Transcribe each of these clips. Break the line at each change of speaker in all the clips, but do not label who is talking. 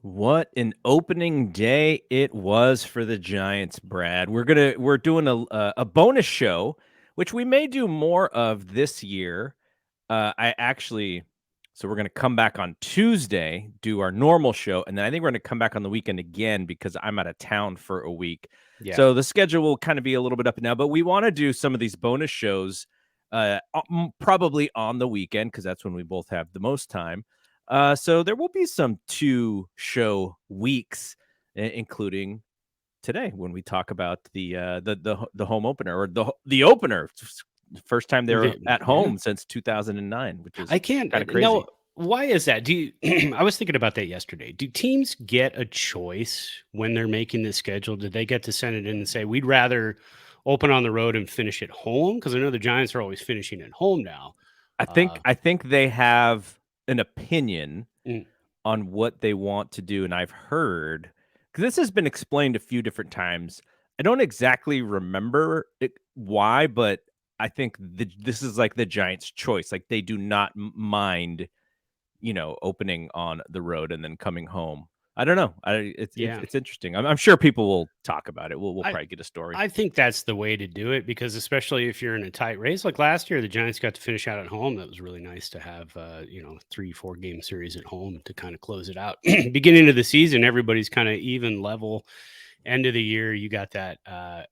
What an opening day it was for the Giants, Brad. We're doing a bonus show, which we may do more of this year. I actually, so we're gonna come back on Tuesday, do our normal show, and then I think we're gonna come back on the weekend again because I'm out of town for a week.
Yeah.
So the schedule will kind of be a little bit up and down, but we want to do some of these bonus shows, probably on the weekend because that's when we both have the most time. So there will be some 2 show weeks, including today when we talk about the home opener or the opener. First time they're at home since 2009, which is
I can't.
kind of crazy.
No, why is that? Do you? I was thinking about that yesterday. Do teams get a choice when they're making the schedule? Do they get to send it in and say we'd rather open on the road and finish at home? Because I know the Giants are always finishing at home now.
I think they have an opinion
Mm.
on what they want to do, and I've heard because this has been explained a few different times. I don't exactly remember why, but I think this is like the Giants' choice. Like they do not mind, opening on the road and then coming home. I don't know. It's interesting. I'm sure people will talk about it. We'll probably get a story.
I think that's the way to do it because especially if you're in a tight race like last year, the Giants got to finish out at home. That was really nice to have 3-4 game series at home to kind of close it out. Beginning of the season, everybody's kind of even level. End of the year, you got that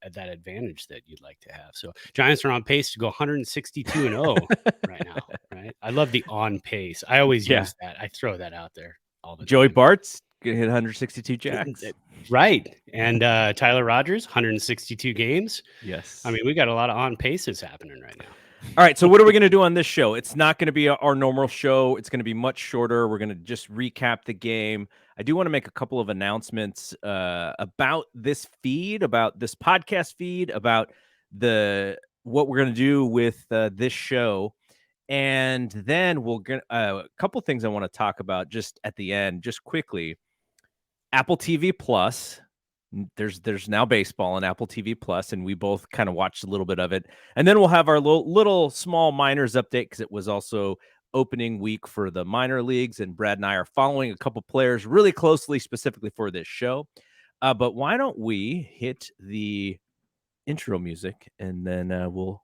advantage that you'd like to have. So Giants are on pace to go 162-0 right now. Right, I love the on pace. I always use that. I throw that out there all the
Joey
time.
Bart's gonna hit 162 jacks.
Right. And Tyler Rogers, 162 games.
Yes.
I mean, we got a lot of on paces happening right now.
All right. So what are we going to do on this show? It's not going to be our normal show. It's going to be much shorter. We're going to just recap the game. I do want to make a couple of announcements about this feed, about this podcast feed, about what we're going to do with this show. And then we'll get a couple of things I want to talk about just at the end, just quickly. Apple TV Plus. There's now baseball on Apple TV Plus, and we both kind of watched a little bit of it. And then we'll have our little small minors update because it was also opening week for the minor leagues, and Brad and I are following a couple players really closely, specifically for this show. But why don't we hit the intro music, and then we'll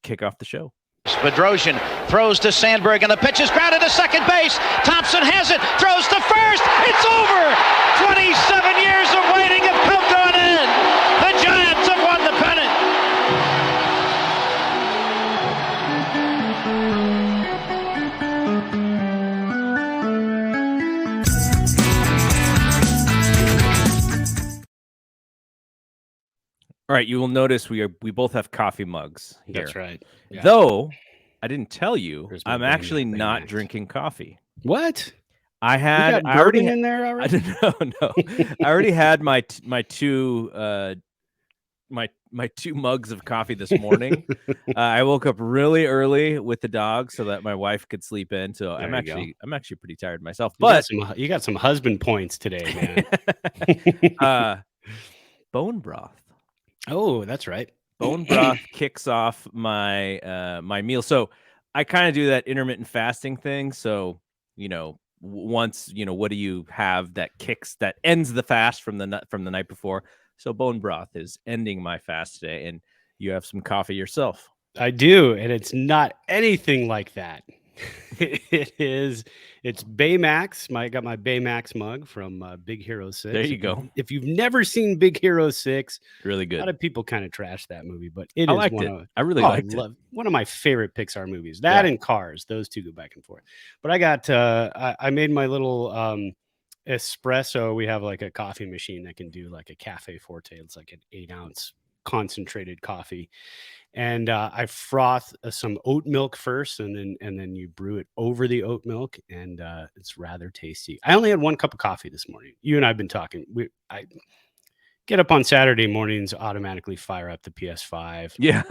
kick off the show.
Bedrosian throws to Sandberg, and the pitch is grounded to second base. Thompson has it, throws to first. It's over. 27 years of waiting have come to an end. The Giants have won the pennant.
All right, you will notice we both have coffee mugs here.
That's right.
Yeah. Though I didn't tell you, I'm actually not drinking coffee.
What?
I
already in there already.
No. I already had my two my 2 mugs of coffee this morning. I woke up really early with the dog so that my wife could sleep in. So I'm actually pretty tired myself. But
you got some husband points today,
man. Bone broth.
Oh, that's right.
Bone broth kicks off my my meal. So I kind of do that intermittent fasting thing. So, once, what do you have that ends the fast from the night before? So bone broth is ending my fast today, and you have some coffee yourself.
I do, and it's not anything like that. It's Baymax. I got my Baymax mug from Big Hero 6.
There you go.
If you've never seen Big Hero 6,
really good.
A lot of people kind of trash that movie, but
I really liked it.
One of my favorite Pixar movies. That and Cars, those two go back and forth. But I got I made my little espresso. We have like a coffee machine that can do like a Cafe Forte. It's like an 8-ounce concentrated coffee. And I froth some oat milk first, and then you brew it over the oat milk, and it's rather tasty. I only had 1 cup of coffee this morning. You and I have been talking. I get up on Saturday mornings, automatically fire up the PS5.
Yeah,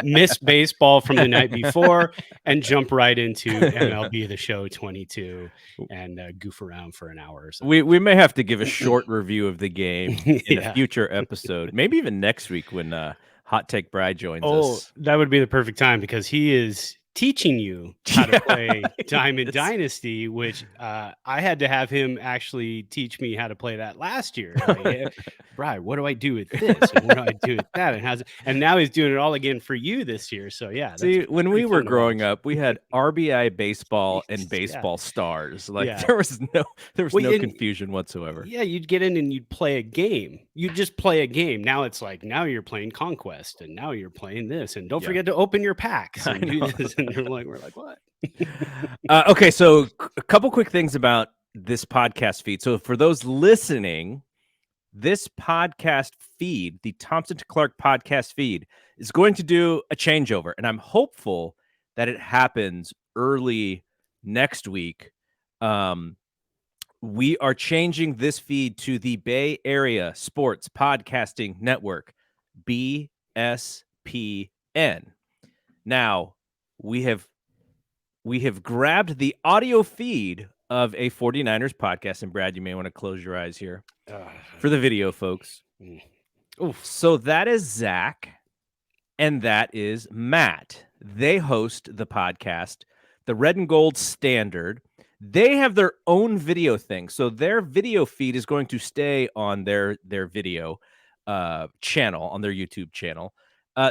miss baseball from the night before, and jump right into MLB The Show 22 and goof around for an hour or so.
We may have to give a short review of the game in a future episode, maybe even next week when Hot Take Brad joins us.
That would be the perfect time because he is teaching you how to play Diamond Dynasty, which I had to have him actually teach me how to play that last year. Like, hey, Brian, what do I do with this? And what do I do with that? And now he's doing it all again for you this year. So yeah,
see, when we were growing up, we had RBI baseball and baseball stars. Like there was no confusion whatsoever.
Yeah, you'd get in and you'd play a game. You'd just play a game. Now it's like, now you're playing Conquest, and now you're playing this, and don't forget to open your packs and do this. And we're like, what?
Okay, so a couple quick things about this podcast feed. So for those listening, this podcast feed, the Thompson to Clark podcast feed, is going to do a changeover, and I'm hopeful that it happens early next week. We are changing this feed to the Bay Area Sports Podcasting Network, BSPN. Now, we have grabbed the audio feed of a 49ers podcast, and Brad, you may want to close your eyes here for the video, folks. So that is Zach, and that is Matt. They host the podcast, the Red and Gold Standard. They have their own video thing, so their video feed is going to stay on their video channel, on their YouTube channel.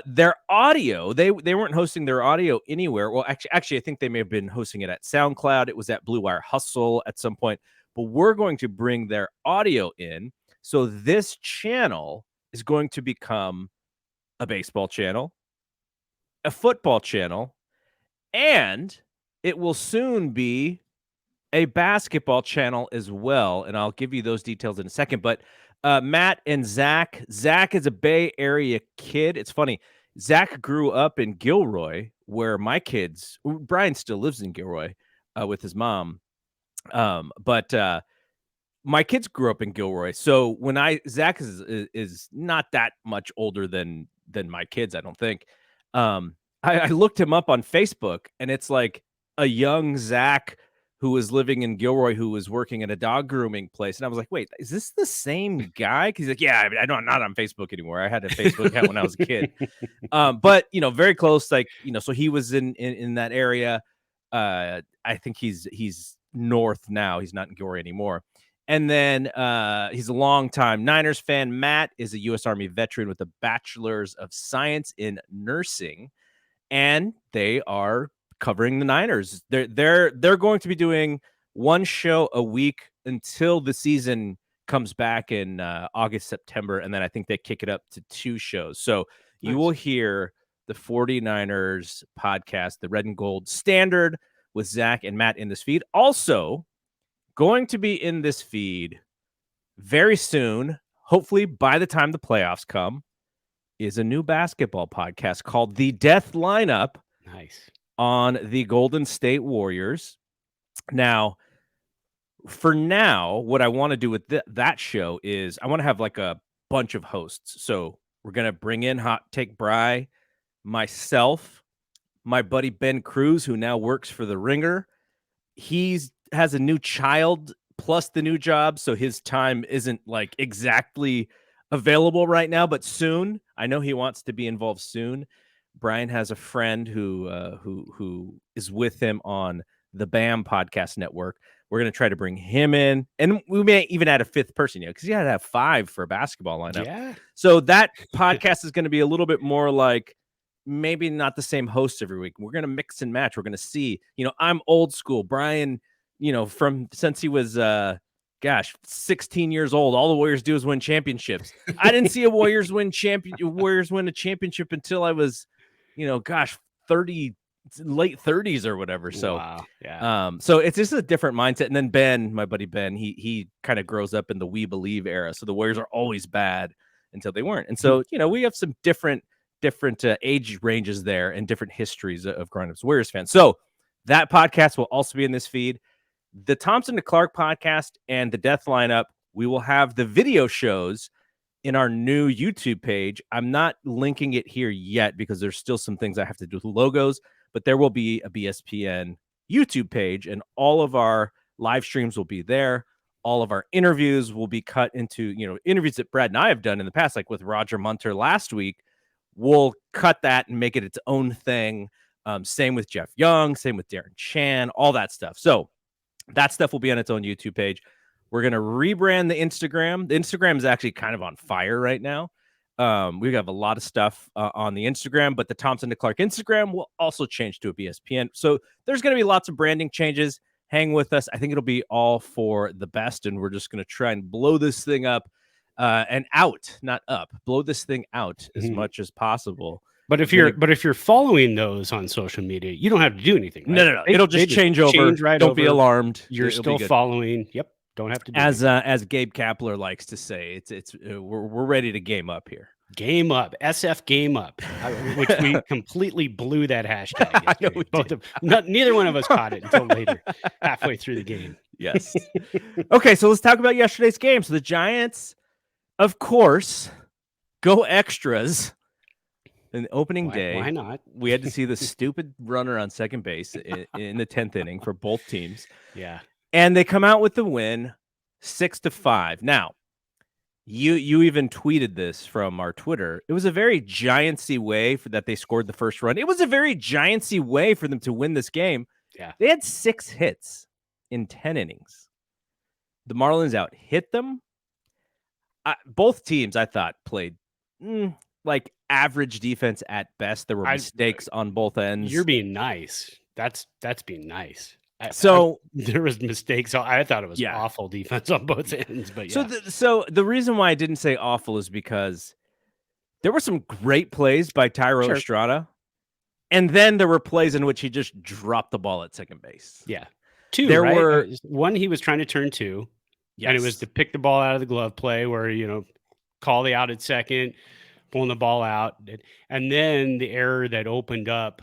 Their audio, they weren't hosting their audio anywhere. Well, actually, I think they may have been hosting it at SoundCloud. It was at Blue Wire Hustle at some point. But we're going to bring their audio in. So this channel is going to become a baseball channel, a football channel, and it will soon be a basketball channel as well. And I'll give you those details in a second. But Matt and Zach is a Bay Area kid. It's funny. Zach grew up in Gilroy, where my kids, Brian still lives in Gilroy with his mom. But my kids grew up in Gilroy. So when Zach is not that much older than my kids, I don't think. I looked him up on Facebook, and it's like a young Zach who was living in Gilroy, who was working at a dog grooming place. And I was like, wait, is this the same guy? Because he's like, yeah, I'm not on Facebook anymore. I had a Facebook account when I was a kid. But, very close. Like, so he was in that area. I think he's north now. He's not in Gilroy anymore. And then he's a longtime Niners fan. Matt is a U.S. Army veteran with a bachelor's of science in nursing. And they are covering the Niners. They're going to be doing one show a week until the season comes back in August, September, and then I think they kick it up to 2 shows. So you will hear the 49ers podcast, the Red and Gold Standard, with Zach and Matt in this feed. Also going to be in this feed very soon, hopefully by the time the playoffs come, is a new basketball podcast called The Death Lineup.
Nice.
On the Golden State Warriors. Now, for now, what I want to do with that show is I want to have like a bunch of hosts. So we're going to bring in Hot Take Bry, myself, my buddy Ben Cruz, who now works for The Ringer. He has a new child plus the new job, so his time isn't like exactly available right now, but soon. I know he wants to be involved soon. Brian has a friend who is with him on the BAM podcast network. We're going to try to bring him in, and we may even add a 5th person, because you got to have 5 for a basketball lineup.
Yeah.
So that podcast is going to be a little bit more like maybe not the same host every week. We're going to mix and match. We're going to see, I'm old school. Brian, since he was 16 years old, all the Warriors do is win championships. I didn't see a Warriors win a championship until I was 30, late 30s or whatever. So,
wow. Yeah.
So it's just a different mindset. And then Ben, my buddy Ben, he kind of grows up in the We Believe era. So the Warriors are always bad until they weren't. And so, we have some different age ranges there and different histories of growing up as Warriors fans. So that podcast will also be in this feed. The Thompson to Clark podcast and the Death Lineup, we will have the video shows in our new YouTube page. I'm not linking it here yet because there's still some things I have to do with logos, but there will be a BSPN YouTube page, and all of our live streams will be there. All of our interviews will be cut into, interviews that Brad and I have done in the past, like with Roger Munter last week. We'll cut that and make it its own thing. Same with Jeff Young, same with Darren Chan, all that stuff. So that stuff will be on its own YouTube page. We're going to rebrand the Instagram. The Instagram is actually kind of on fire right now. We have a lot of stuff on the Instagram, but the Thompson to Clark Instagram will also change to a BSPN. So there's going to be lots of branding changes. Hang with us. I think it'll be all for the best, and we're just going to try and blow this thing up and out, not up. Blow this thing out as much as possible.
But if you're following those on social media, you don't have to do anything. Right?
No. It'll just change over.
Right
don't
over.
be alarmed.
You're still following. Yep. Don't have to do
as Gabe Kapler likes to say, we're ready to game up here.
Game up, SF game up, which we completely blew that hashtag.
I know we did.
Neither one of us caught it until later, halfway through the game.
Yes. Okay, so let's talk about yesterday's game. So the Giants, of course, go extras. In the opening day,
why not?
We had to see the stupid runner on second base in the 10th inning for both teams.
Yeah.
And they come out with the win 6-5. Now, you even tweeted this from our Twitter. It was a very Giantsy way that they scored the first run. It was a very Giantsy way for them to win this game.
Yeah.
They had 6 hits in 10 innings. The Marlins out hit them. Both teams, I thought, played like average defense at best. There were mistakes on both ends.
You're being nice. That's being nice. There was mistakes. So I thought it was awful defense on both ends. But yeah.
So the reason why I didn't say awful is because there were some great plays by Thairo Estrada, and then there were plays in which he just dropped the ball at second base.
Yeah, there were one he was trying to turn to, and it was to pick the ball out of the glove play where call the out at second, pulling the ball out, and then the error that opened up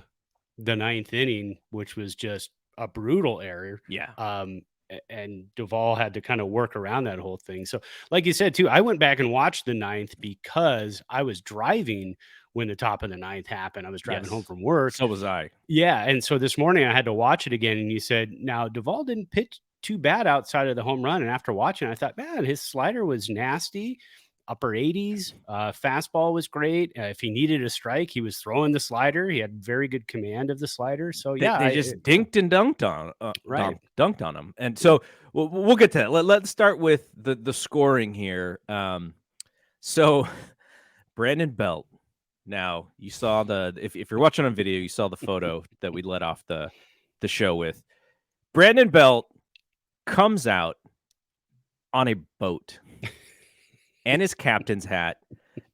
the 9th inning, which was just a brutal error.
Yeah.
And Duvall had to kind of work around that whole thing. So like you said too, I went back and watched the 9th because I was driving when the top of the 9th happened. I was driving home from work.
So was I.
Yeah. And so this morning I had to watch it again. And you said, now Duvall didn't pitch too bad outside of the home run. And after watching, I thought, man, his slider was nasty. Upper 80s. Fastball was great. If he needed a strike, he was throwing the slider. He had very good command of the slider. So
they just dinked and dunked on dunked on him. And so we'll get to that. Let's start with the scoring here. So Brandon Belt. Now you saw if you're watching on video, you saw the photo that we led off the show with. Brandon Belt comes out on a boat. And his captain's hat,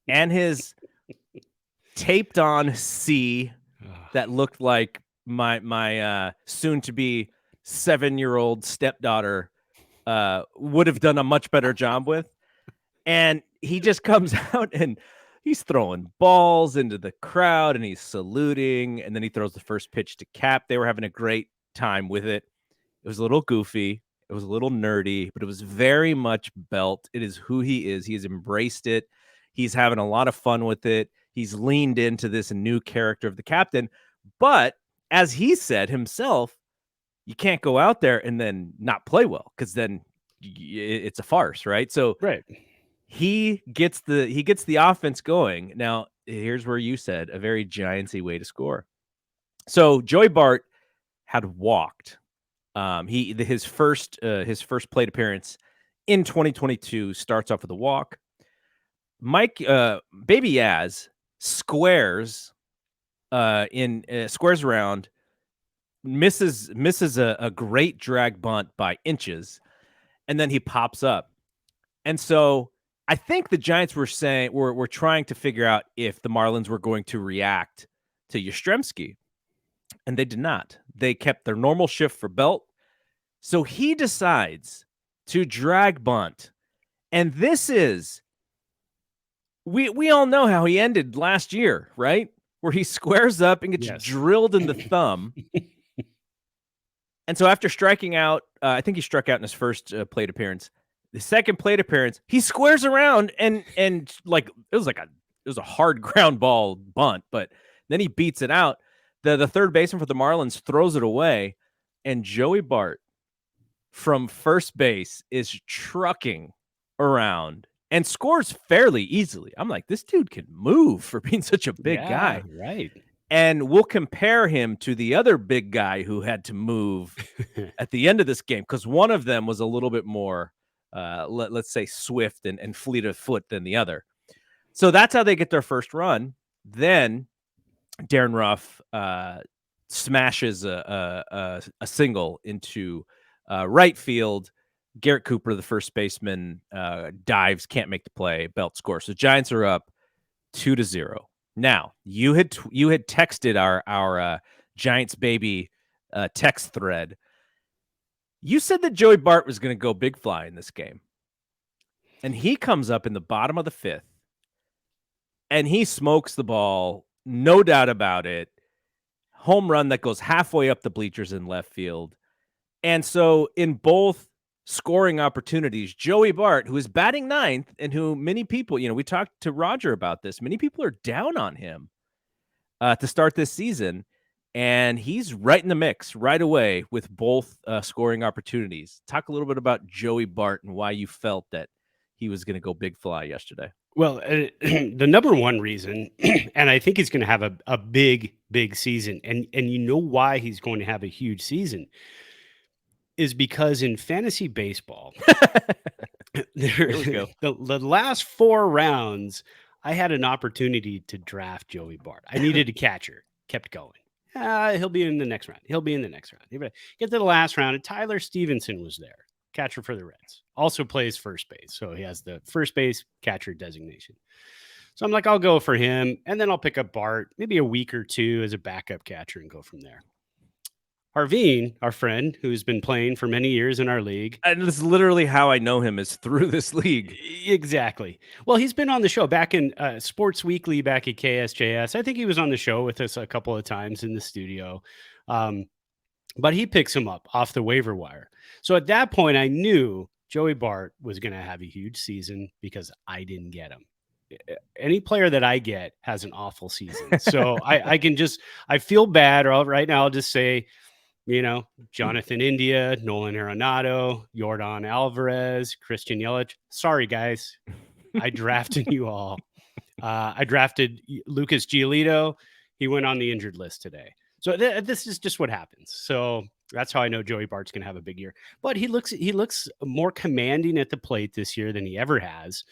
and his taped on C that looked like my soon to be 7-year-old stepdaughter would have done a much better job with. And he just comes out and he's throwing balls into the crowd and he's saluting, and then he throws the first pitch to Cap. They were having a great time with it. It was a little goofy. It was a little nerdy, but it was very much Belt. It is who he is. He has embraced it. He's having a lot of fun with it. He's leaned into this new character of the captain. But as he said himself, you can't go out there and then not play well, because then it's a farce, right? So he gets the offense going. Now, here's where you said a very Giantsy way to score. So Joey Bart had walked. His first plate appearance in 2022 starts off with a walk. Baby Yaz squares around, misses a great drag bunt by inches, and then he pops up. And so I think the Giants were trying to figure out if the Marlins were going to react to Yastrzemski. And they did not. They kept their normal shift for Belt. So he decides to drag bunt. And this is, we all know how he ended last year, right? Where he squares up and gets drilled in the thumb. And so after striking out, I think he struck out in his first plate appearance. The second plate appearance, he squares around and like it was a hard ground ball bunt, but then he beats it out. The third baseman for the Marlins throws it away, and Joey Bart from first base is trucking around and scores fairly easily. I'm like, this dude can move for being such a big guy.
Right.
And we'll compare him to the other big guy who had to move at the end of this game, because one of them was a little bit more, let's say, swift and fleet of foot than the other. So that's how they get their first run. Then Darren Ruff smashes a single into right field. Garrett Cooper, the first baseman, dives, can't make the play, Belt scores. So Giants are up 2-0. Now, you had texted our Giants baby text thread. You said that Joey Bart was going to go big fly in this game. And he comes up in the bottom of the fifth, and he smokes the ball, no doubt about it. Home run that goes halfway up the bleachers in left field. And so in both scoring opportunities, Joey Bart, who is batting ninth and who many people, we talked to Roger about this, many people are down on him to start this season, and he's right in the mix right away with both scoring opportunities. Talk a little bit about Joey Bart and why you felt that he was going to go big fly yesterday.
Well, the number one reason, and I think he's going to have a big, big season, and you know why he's going to have a huge season, is because in fantasy baseball, the last 4 rounds, I had an opportunity to draft Joey Bart. I needed a catcher, kept going. He'll be in the next round. He'll be in the next round. Get to the last round, and Tyler Stevenson was there, catcher for the Reds. Also plays first base, so he has the first base catcher designation. So I'm like, I'll go for him, and then I'll pick up Bart maybe a week or two as a backup catcher and go from there. Harveen, our friend, who's been playing for many years in our league.
And this is literally how I know him, is through this league.
Exactly. Well, he's been on the show back in Sports Weekly back at KSJS. I think he was on the show with us a couple of times in the studio. But he picks him up off the waiver wire. So at that point, I knew Joey Bart was going to have a huge season because I didn't get him. Any player that I get has an awful season. So I feel bad. Or right now I'll just say, Jonathan India, Nolan Arenado, Yordan Alvarez, Christian Yelich. Sorry, guys. I drafted you all. I drafted Lucas Giolito. He went on the injured list today. So this is just what happens. So that's how I know Joey Bart's going to have a big year. But he looks more commanding at the plate this year than he ever has.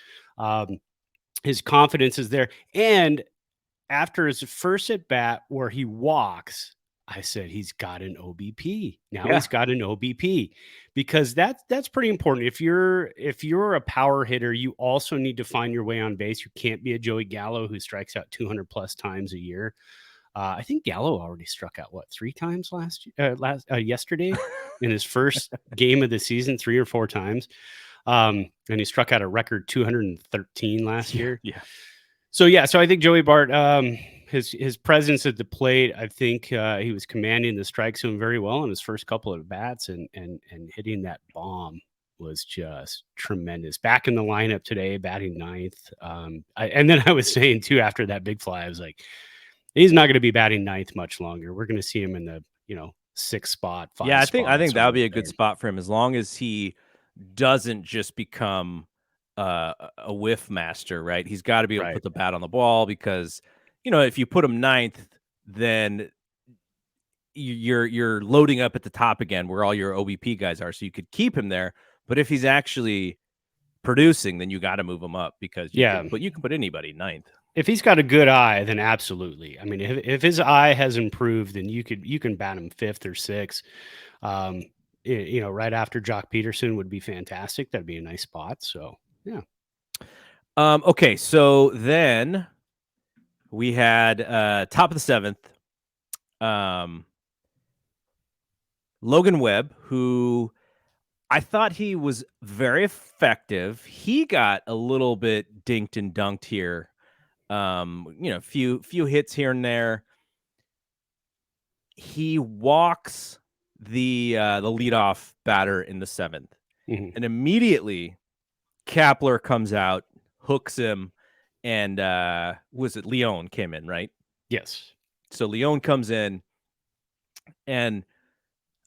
His confidence is there. And after his first at bat where he walks, I said, he's got an OBP. Now he's got an OBP, because that's pretty important. If you're a power hitter, you also need to find your way on base. You can't be a Joey Gallo who strikes out 200 plus times a year. I think Gallo already struck out 3 times yesterday in his first game of the season, 3 or 4 times. And he struck out a record 213 last year.
Yeah.
So I think Joey Bart, his presence at the plate, I think he was commanding the strike zone very well in his first couple of bats, and hitting that bomb was just tremendous. Back in the lineup today, batting ninth. And then I was saying too, after that big fly, I was like, he's not going to be batting ninth much longer. We're going to see him in the 6th spot. 5
I think that would be a
there.
good spot for him, as long as he doesn't just become a whiff master, right? He's got to be able to put the bat on the ball, because if you put him ninth, then you're loading up at the top again where all your OBP guys are. So you could keep him there, but if he's actually producing, then you got to move him up, because you can put anybody ninth.
If he's got a good eye, then absolutely. I mean, if his eye has improved, then you can bat him 5th or 6th. Right after Jock Peterson would be fantastic. That'd be a nice spot. So yeah.
Okay, so then we had top of the 7th, Logan Webb, who I thought he was very effective. He got a little bit dinked and dunked here. Few hits here and there. He walks the leadoff batter in the 7th, and immediately Kapler comes out, hooks him, and was it Leon came in, right?
Yes.
So Leon comes in, and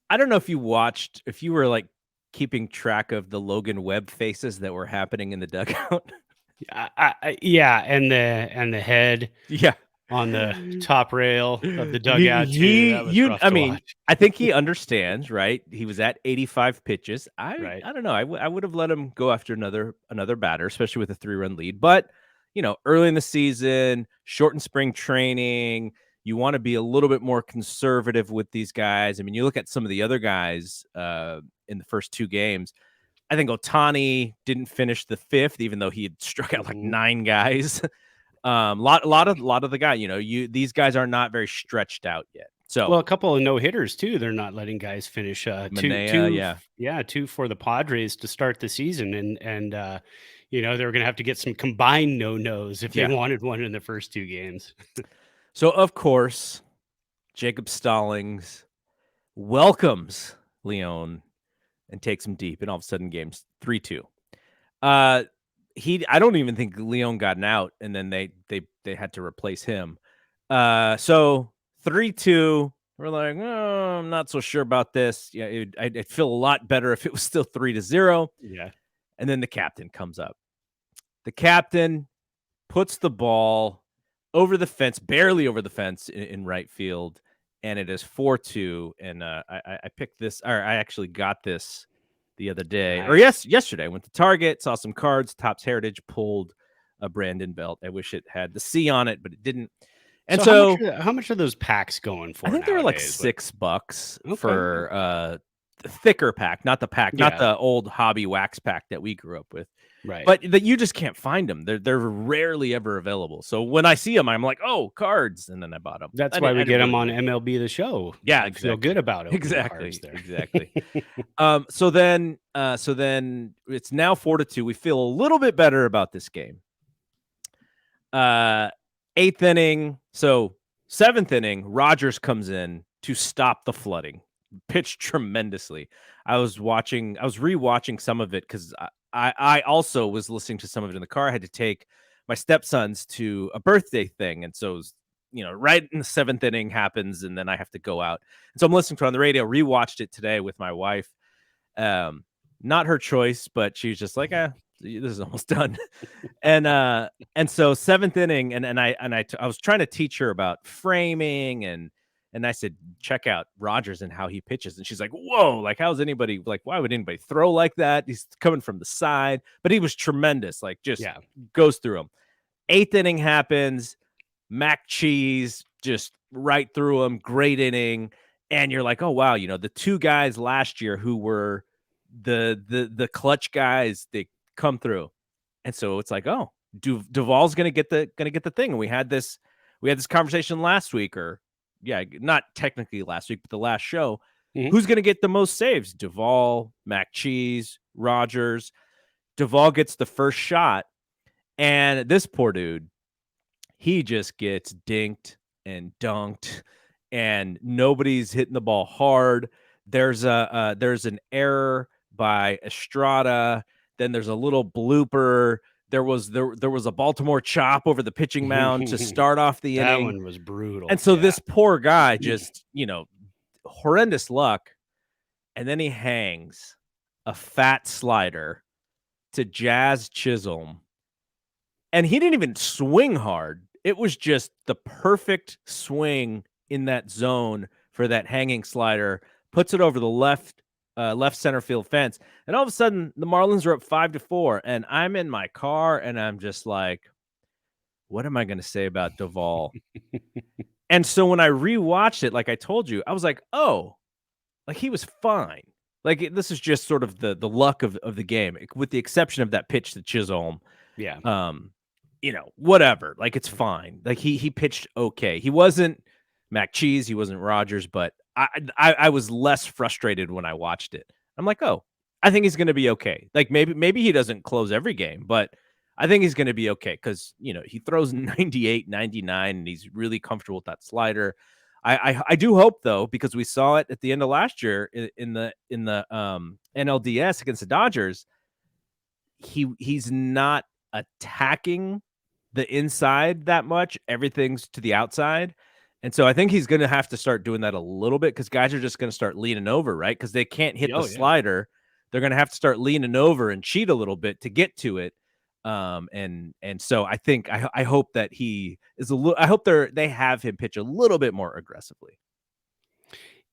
I don't know if you were like keeping track of the Logan Webb faces that were happening in the dugout.
And the head.
Yeah.
on the top rail of the dugout too. That was rough to watch.
I think he understands, right? He was at 85 pitches.
Right.
I don't know. I would have let him go after another batter, especially with a 3-run lead. But early in the season, shortened spring training, you want to be a little bit more conservative with these guys. I mean, you look at some of the other guys in the first 2 games. I think Ohtani didn't finish the 5th, even though he had struck out like 9 guys. Lot of the guy, these guys are not very stretched out yet. So
well, a couple of no hitters too. They're not letting guys finish. Two for the Padres to start the season, and they were going to have to get some combined no-nos if they wanted one in the first 2 games.
So of course, Jacob Stallings welcomes Leon and takes him deep, and all of a sudden, game's 3-2. I don't even think Leon got out, and then they had to replace him. So 3-2. We're like, oh, I'm not so sure about this. Yeah, I'd feel a lot better if it was still 3-0.
Yeah.
And then the captain comes up. The captain puts the ball over the fence, barely over the fence in right field, and it is 4-2. And I picked this, or I actually got this the other day, or yesterday. I went to Target, saw some cards. Topps Heritage pulled a Brandon belt. I wish it had the C on it, but it didn't. And so
how much are those packs going for?
I think they were like $6 for the thicker pack, not the old hobby wax pack that we grew up with.
Right.
But that you just can't find them. They're rarely ever available. So when I see them, I'm like, oh, cards. And then I bought them.
That's why we get them on MLB The Show.
Yeah,
I feel good about it.
Exactly. So then it's now 4-2. We feel a little bit better about this game. 8th inning. So 7th inning, Rogers comes in to stop the flooding. Pitched tremendously. I was rewatching some of it because I also was listening to some of it in the car. I had to take my stepsons to a birthday thing. And so, it was, right in the 7th inning happens, and then I have to go out. And so I'm listening to it on the radio, rewatched it today with my wife. Not her choice, but she's just like, this is almost done. and so 7th inning, and I was trying to teach her about framing, and I said, check out Rogers and how he pitches. And she's like, whoa, like, why would anybody throw like that? He's coming from the side, but he was tremendous. Like, just goes through him. 8th inning happens. Mac Cheese just right through him. Great inning. And you're like, oh, wow. The 2 guys last year who were the clutch guys, they come through. And so it's like, oh, Duvall's going to get the thing. And we had this conversation last week, not technically last week, but the last show. Mm-hmm. Who's going to get the most saves? Duvall, Mac Cheese, Rogers. Duvall gets the first shot, and this poor dude, he just gets dinked and dunked, and nobody's hitting the ball hard. There's an error by Estrada. Then there's a little blooper. There was a Baltimore chop over the pitching mound to start off the inning.
That one was brutal.
And so this poor guy just, horrendous luck. And then he hangs a fat slider to Jazz Chisholm. And he didn't even swing hard. It was just the perfect swing in that zone for that hanging slider. Puts it over the left center field fence, and all of a sudden the Marlins are up 5-4, and I'm in my car and I'm just like, what am I going to say about Duvall? And so when I rewatched it, like I told you, I was like, oh, like he was fine. Like this is just sort of the luck of the game, with the exception of that pitch to Chisholm.
Yeah.
Whatever. Like it's fine. Like he pitched okay. He wasn't Mac Cheese, he wasn't Rogers, but I was less frustrated when I watched it. I'm like, oh, I think he's going to be okay. Like maybe he doesn't close every game, but I think he's going to be okay because, he throws 98, 99, and he's really comfortable with that slider. I do hope, though, because we saw it at the end of last year in the NLDS against the Dodgers, he's not attacking the inside that much. Everything's to the outside. And so I think he's going to have to start doing that a little bit because guys are just going to start leaning over, right? Because they can't hit the slider. They're going to have to start leaning over and cheat a little bit to get to it. And so I think I hope that he is a little. I hope they have him pitch a little bit more aggressively.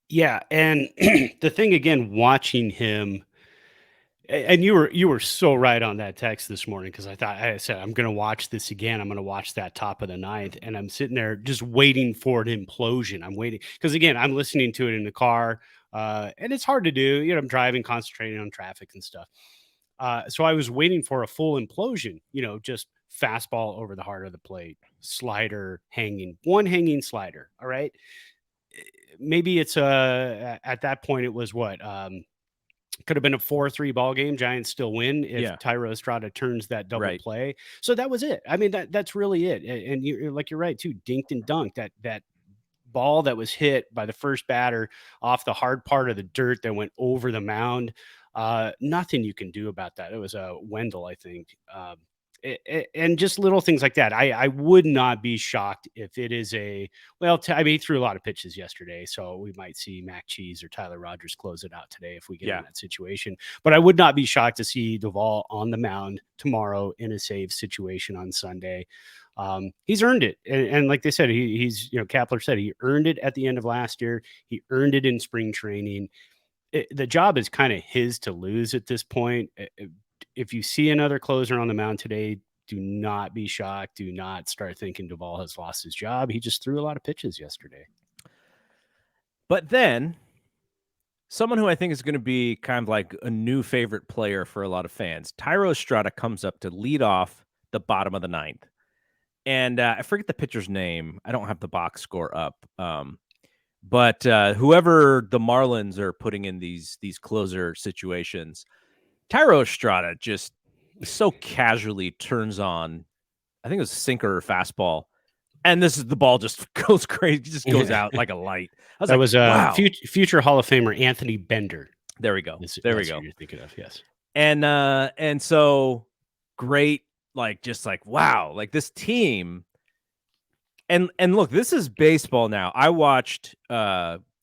Yeah, and the thing again, watching him, and you were so right on that text this morning, because I said I'm going to watch this again. I'm going to watch that top of the ninth, and I'm sitting there just waiting for an implosion. I'm waiting because again, I'm listening to it in the car, and it's hard to do. You know, I'm driving, concentrating on traffic and stuff. So I was waiting for a full implosion. You know, just fastball over the heart of the plate, slider hanging, one hanging slider. All right, maybe it's at that point it was what could have been a 4-3 ball game. Giants still win if Thairo Estrada turns that double play. So that was it. I mean, that's really it. And you're right too. Dinked and dunked that ball that was hit by the first batter off the hard part of the dirt that went over the mound. Nothing you can do about that. It was a Wendell, I think. And just little things like that. I would not be shocked if it is I mean, he threw a lot of pitches yesterday, so we might see Mac Cheese or Tyler Rogers close it out today if we get in that situation. But I would not be shocked to see Duvall on the mound tomorrow in a save situation on Sunday. He's earned it. And like they said, he's, Kapler said he earned it at the end of last year. He earned it in spring training. The job is kind of his to lose at this point. If you see another closer on the mound today, do not be shocked. Do not start thinking Duvall has lost his job. He just threw a lot of pitches yesterday.
But then someone who I think is going to be kind of like a new favorite player for a lot of fans, Thairo Estrada comes up to lead off the bottom of the ninth. And I forget the pitcher's name. I don't have the box score up. But whoever the Marlins are putting in these closer situations, Thairo Estrada just so casually turns on, I think it was a sinker or fastball, and the ball just goes crazy, just goes out like a light.
That was wow. Future Hall of Famer Anthony Bender.
There we go. There we go.
You're thinking of, yes.
And so great, just wow, like this team. And look, this is baseball now. I watched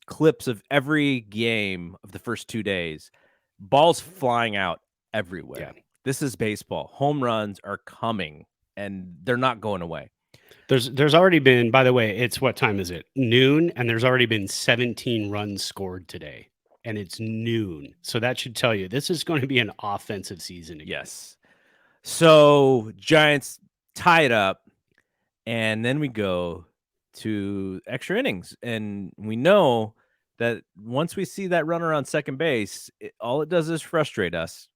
clips of every game of the first 2 days. Balls flying out everywhere. Yeah. This is baseball. Home runs are coming, and they're not going away.
There's already been, by the way, it's what time is it? Noon, and there's already been 17 runs scored today, and it's noon. So that should tell you this is going to be an offensive season again.
Yes. So Giants tie it up, and then we go to extra innings, and we know that once we see that runner on second base, all it does is frustrate us.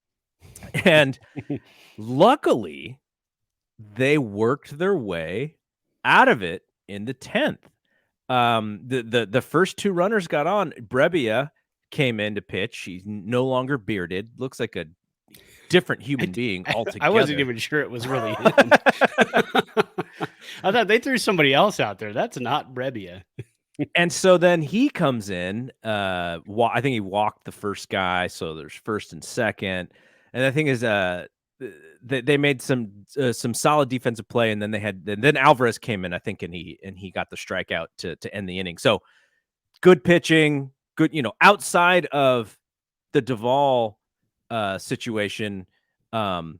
And luckily, they worked their way out of it in the 10th. The first two runners got on. Brebbia came in to pitch. He's no longer bearded. Looks like a different human being altogether.
I wasn't even sure it was really him. I thought they threw somebody else out there. That's not Brebbia.
And so then he comes in. I think he walked the first guy, so there's first and second. And the thing is, they made some solid defensive play, and then Alvarez came in, I think, and he got the strikeout to end the inning. So good pitching, good, outside of the Duvall situation, and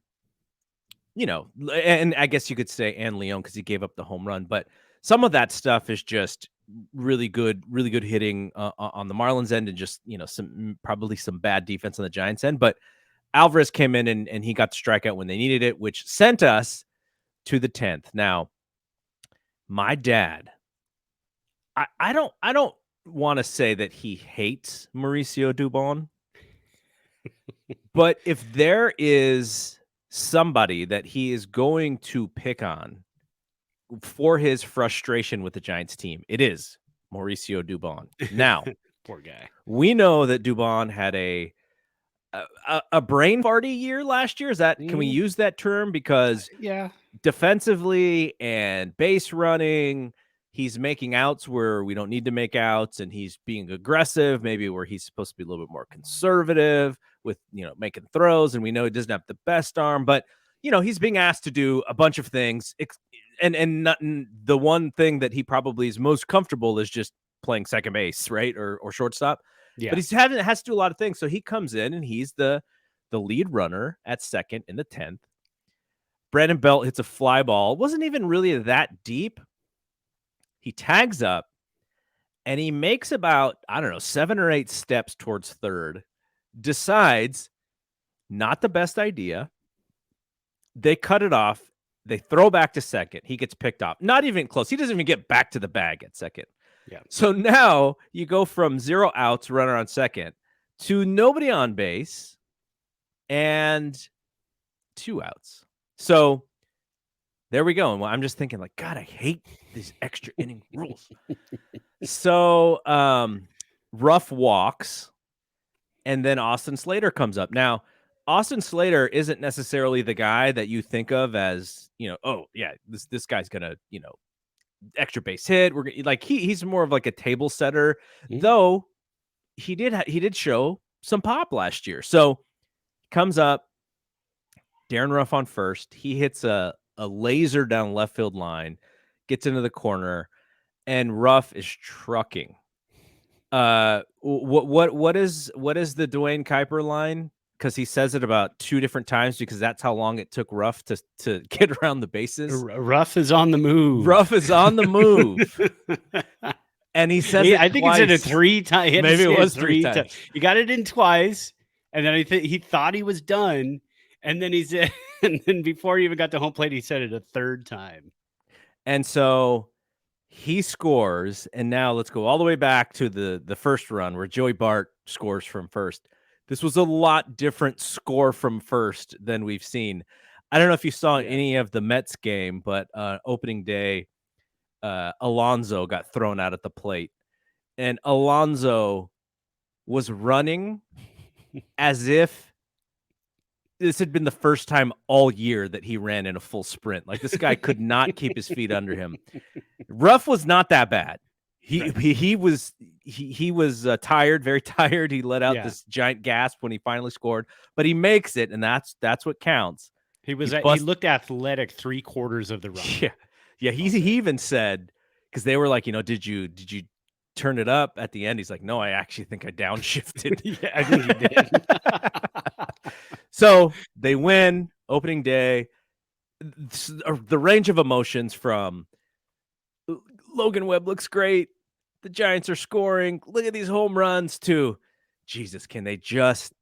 I guess you could say and Leon because he gave up the home run, but some of that stuff is just really good hitting on the Marlins end, and just probably some bad defense on the Giants end. But Alvarez came in and he got the strikeout when they needed it, which sent us to the 10th. Now, my dad, I don't want to say that he hates Mauricio Dubon, but if there is somebody that he is going to pick on for his frustration with the Giants team, it is Mauricio Dubon. Now,
poor guy.
We know that Dubon had a brain farty year last year. Can we use that term? Because defensively and base running, he's making outs where we don't need to make outs, and he's being aggressive, maybe where he's supposed to be a little bit more conservative with, making throws. And we know he doesn't have the best arm, but he's being asked to do a bunch of things. And the one thing that he probably is most comfortable is just playing second base, right? Or shortstop. Yeah. But has to do a lot of things. So he comes in and he's the lead runner at second in the 10th. Brandon Belt hits a fly ball. It wasn't even really that deep. He tags up, and he makes about, 7 or 8 steps towards third, decides not the best idea. They cut it off. They throw back to second. He gets picked off. Not even close. He doesn't even get back to the bag at second.
Yeah.
So now you go from 0 outs, runner on second, to nobody on base and 2 outs. So there we go. And I'm just thinking, like, God, I hate these extra inning rules. So Ruff walks, and then Austin Slater comes up. Now, Austin Slater isn't necessarily the guy that you think of as, oh yeah, this guy's gonna, extra base hit. We're like he's more of like a table setter, though he did show some pop last year. So comes up, Darren Ruff on first. He hits a laser down left field line, gets into the corner, and Ruff is trucking. What is the Dwayne Kuiper line? Because he says it about 2 different times, because that's how long it took Ruff to get around the bases.
Ruff is on the move.
Ruff is on the move. And he says
I think
twice.
he said it 3 times.
Maybe it was 3 times.
He got it in twice, and then he thought he was done, and then he said, and then before he even got to home plate, he said it a 3rd time.
And so he scores, and now let's go all the way back to the first run where Joey Bart scores from first. This was a lot different score from first than we've seen. I don't know if you saw any of the Mets game, but opening day, Alonso got thrown out at the plate, and Alonso was running as if this had been the first time all year that he ran in a full sprint. Like, this guy could not keep his feet under him. Ruff was not that bad. He was tired, very tired. He let out this giant gasp when he finally scored, but he makes it, and that's what counts.
He looked athletic 3/4 of the run.
Yeah. He even said, because they were like, did you turn it up at the end? He's like, no, I actually think I downshifted.
Yeah, I think he did.
So they win opening day. The range of emotions from Logan Webb looks great, the Giants are scoring, look at these home runs, to Jesus, can they just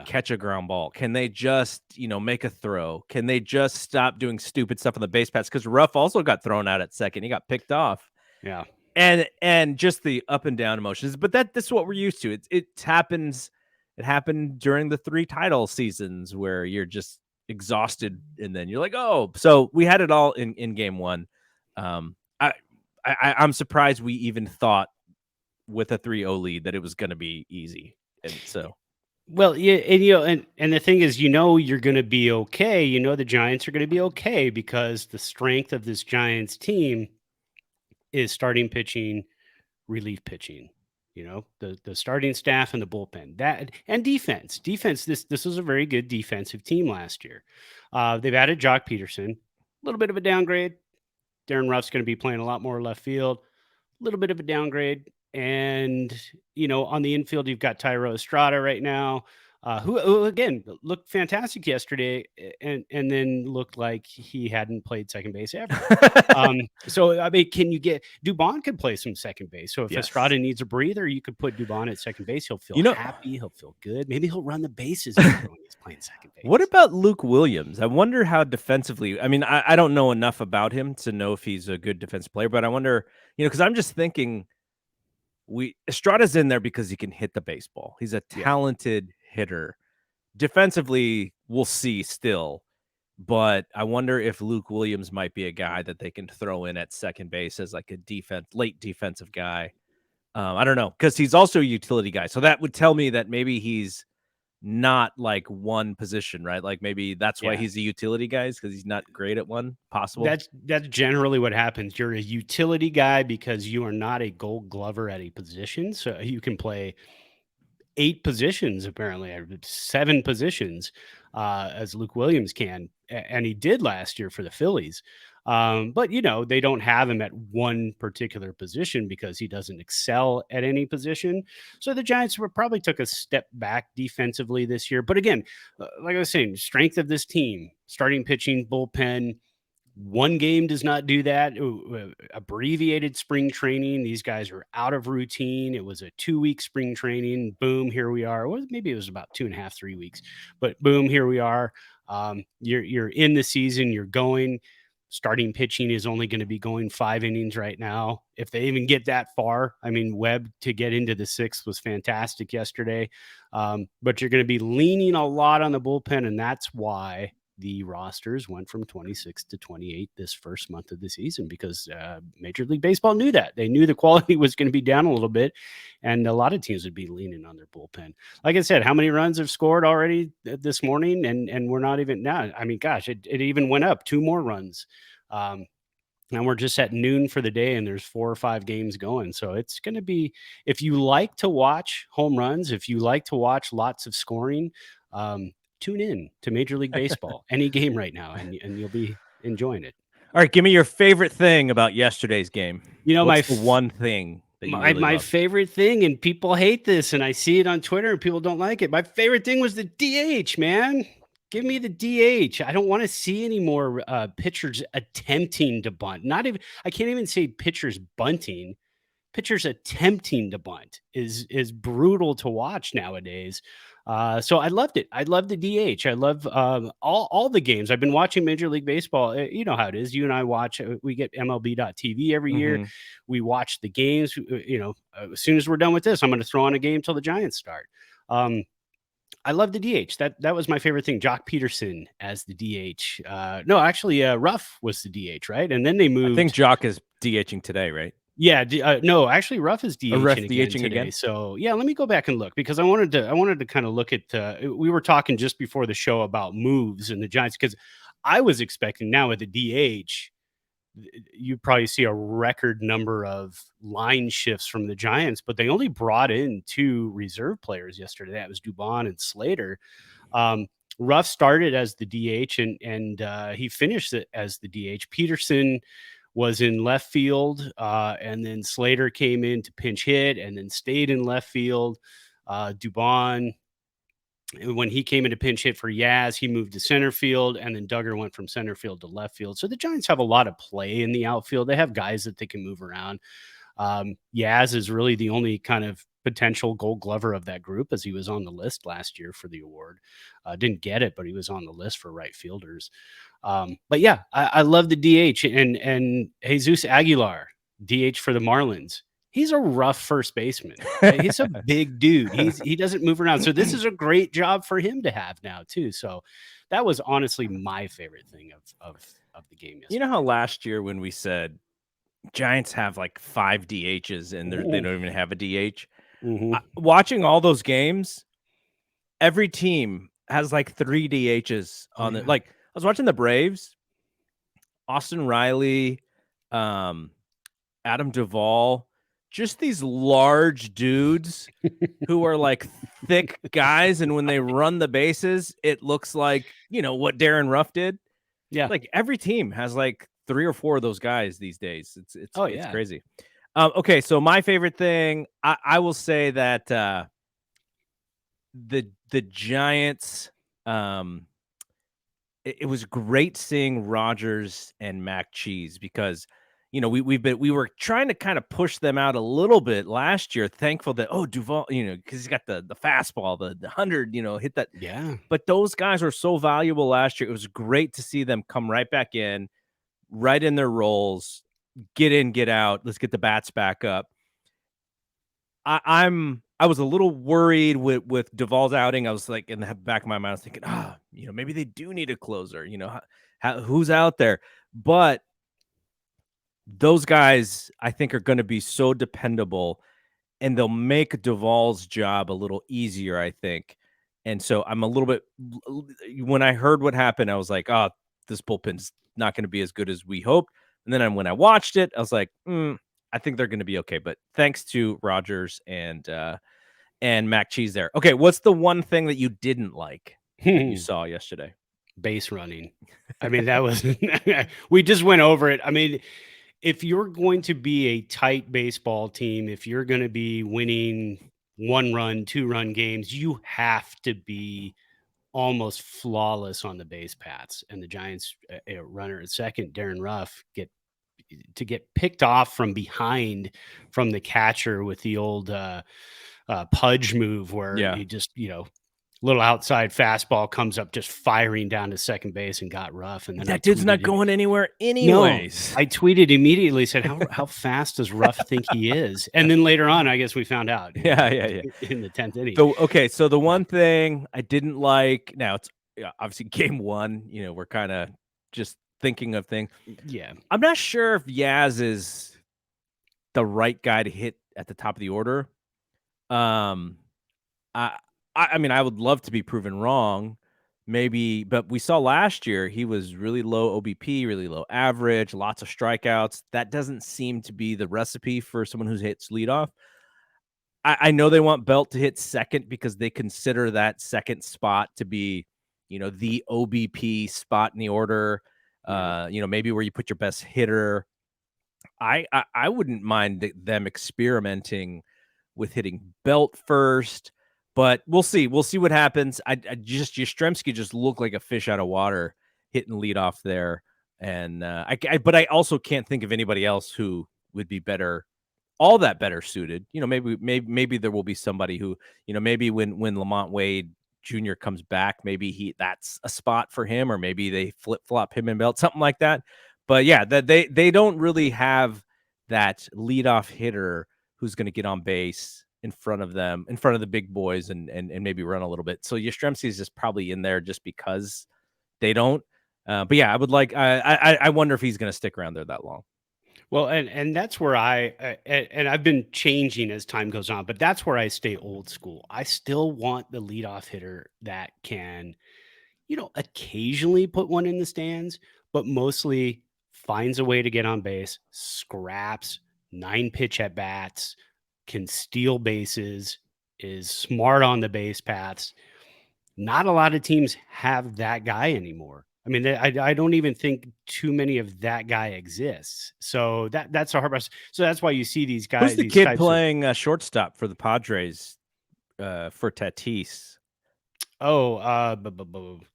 catch a ground ball? Can they just, make a throw? Can they just stop doing stupid stuff on the base paths? Because Ruff also got thrown out at second. He got picked off.
Yeah.
And just the up and down emotions. But that's what we're used to. It happens. It happened during the 3 title seasons where you're just exhausted, and then you're like, oh. So we had it all in game 1. I'm surprised we even thought with a 3-0 lead that it was going to be easy. And so,
well, yeah, and the thing is, you're going to be okay. The Giants are going to be okay because the strength of this Giants team is starting pitching, relief pitching. The starting staff and the bullpen, that and defense. This was a very good defensive team last year. They've added Jock Peterson, a little bit of a downgrade. Darren Ruff's going to be playing a lot more left field, a little bit of a downgrade. And, on the infield, you've got Tyro Estrada right now, who again looked fantastic yesterday, and then looked like he hadn't played second base ever. So I mean, Dubon could play some second base. So if Estrada needs a breather, you could put Dubon at second base. He'll feel happy. He'll feel good. Maybe he'll run the bases when he's playing second base.
What about Luke Williams? I wonder how defensively. I mean, I don't know enough about him to know if he's a good defensive player, but I wonder, because I'm just thinking. Estrada's in there because he can hit the baseball. He's a talented hitter. Defensively, we'll see still, but I wonder if Luke Williams might be a guy that they can throw in at second base as like a late defensive guy. I don't know, because he's also a utility guy. So that would tell me that maybe he's not like one position, right? Like maybe that's why he's a utility guy, because he's not great at one. Possible.
That's generally what happens. You're a utility guy because you are not a Gold Glover at a position, so you can play 8 positions, apparently 7 positions, as Luke Williams can, and he did last year for the Phillies. But they don't have him at one particular position because he doesn't excel at any position. So the Giants probably took a step back defensively this year. But again, like I was saying, strength of this team, starting pitching, bullpen. One game does not do that. Abbreviated spring training. These guys are out of routine. It was a 2-week spring training. Boom, here we are. Well, maybe it was about 2.5, 3 weeks, but boom, here we are. You're in the season. You're going. Starting pitching is only going to be going 5 innings right now, if they even get that far. I mean, Webb to get into the 6th was fantastic yesterday, but you're going to be leaning a lot on the bullpen, and that's why the rosters went from 26 to 28 this first month of the season, because Major League Baseball knew that. They knew the quality was going to be down a little bit, and a lot of teams would be leaning on their bullpen. Like I said, how many runs have scored already this morning? And we're not even now. I mean, gosh, it even went up 2 more runs. And we're just at noon for the day, and there's 4 or 5 games going. So it's going to be, if you like to watch home runs, if you like to watch lots of scoring, tune in to Major League Baseball, any game right now, and you'll be enjoying it.
All right, give me your favorite thing about yesterday's game. What's the one thing that you really
my
loved?
favorite thing, and people hate this, and I see it on Twitter, and people don't like it. My favorite thing was the DH, man. Give me the DH. I don't want to see any more pitchers attempting to bunt. I can't even say pitchers bunting. Pitchers attempting to bunt is brutal to watch nowadays. So I loved it. I love the DH. I love all the games. I've been watching Major League Baseball. You know how it is. You and I watch. We get MLB.TV every year. We watch the games. As soon as we're done with this, I'm going to throw on a game till the Giants start. I love the DH. That was my favorite thing. Jock Peterson as the DH. No, actually, Ruff was the DH, right? And then they moved.
I think Jock is DHing today, right?
Yeah, no, actually, Ruff is DHing
DHing
again today. So yeah, let me go back and look, because I wanted to kind of look at. We were talking just before the show about moves and the Giants, because I was expecting now with the DH, you probably see a record number of line shifts from the Giants, but they only brought in 2 reserve players yesterday. That was Dubon and Slater. Ruff started as the DH, and he finished it as the DH. Peterson was in left field, and then Slater came in to pinch hit and then stayed in left field. Dubon, when he came in to pinch hit for Yaz, he moved to center field, and then Duggar went from center field to left field. So the Giants have a lot of play in the outfield. They have guys that they can move around. Yaz is really the only kind of potential Gold Glover of that group, as he was on the list last year for the award. Didn't get it, but he was on the list for right fielders. But yeah, I love the DH, and Jesus Aguilar, DH for the Marlins. He's a rough first baseman. He's a big dude. He doesn't move around. So this is a great job for him to have now too. So that was honestly my favorite thing of the game yesterday.
You know how last year when we said Giants have like 5 DHs and they don't even have a DH? Watching all those games, every team has like 3 DHs on it. Like, I was watching the Braves, Austin Riley, Adam Duvall, just these large dudes who are like thick guys. And when they run the bases, it looks like, what Darren Ruff did.
Yeah.
Like every team has like 3 or 4 of those guys these days. It's crazy. Okay. So my favorite thing, I will say that the Giants, it was great seeing Rodgers and Mac Cheese, because we were trying to kind of push them out a little bit last year. Thankful that Duvall, because he's got the fastball, the 100, hit that.
Yeah.
But those guys were so valuable last year. It was great to see them come right back in, right in their roles, get in, get out. Let's get the bats back up. I was a little worried with Duvall's outing. I was like, in the back of my mind, I was thinking, maybe they do need a closer. Who's out there? But those guys, I think, are going to be so dependable, and they'll make Duvall's job a little easier, I think. And so I'm a little bit, when I heard what happened, I was like, this bullpen's not going to be as good as we hoped. And then when I watched it, I was like, I think they're going to be okay. But thanks to Rodgers and Mac Cheese there. Okay, what's the one thing that you didn't like that you saw yesterday?
Base running. I mean, that was we just went over it. I mean, if you're going to be a tight baseball team, if you're going to be winning 1-run, 2-run games, you have to be almost flawless on the base paths. And the Giants runner at second, Darren Ruff, get picked off from behind from the catcher with the old pudge move where you just, little outside fastball comes up just firing down to second base and got Ruff. And then
that dude's not going anywhere anyways.
No, I tweeted immediately, said, how fast does Ruff think he is? And then later on, I guess we found out.
Yeah.
In the 10th inning.
So the one thing I didn't like, now it's obviously game one, we're kind of just thinking of things.
Yeah.
I'm not sure if Yaz is the right guy to hit at the top of the order. I mean, I would love to be proven wrong, maybe, but we saw last year he was really low OBP, really low average, lots of strikeouts. That doesn't seem to be the recipe for someone who hits leadoff. I know they want Belt to hit second because they consider that second spot to be, the OBP spot in the order. Maybe where you put your best hitter. I wouldn't mind them experimenting with hitting Belt first. But we'll see. We'll see what happens. Yastrzemski just looked like a fish out of water hitting leadoff there, and but I also can't think of anybody else who would be all that better suited. Maybe there will be somebody who, maybe when Lamont Wade Jr. comes back, maybe that's a spot for him, or maybe they flip flop him and Belt, something like that. But yeah, that they don't really have that leadoff hitter who's going to get on base in front of the big boys and maybe run a little bit. So Yastrzemski is just probably in there just because they don't. But yeah, I would like, I wonder if he's going to stick around there that long.
Well, and that's where and I've been changing as time goes on, but that's where I stay old school. I still want the leadoff hitter that can, occasionally put one in the stands, but mostly finds a way to get on base, scraps, 9-pitch at bats, can steal bases, is smart on the base paths. Not a lot of teams have that guy anymore. I mean, I don't even think too many of that guy exists. So that's a hard part. So that's why you see these guys.
Who's the kid playing shortstop for the Padres for Tatis?
Oh,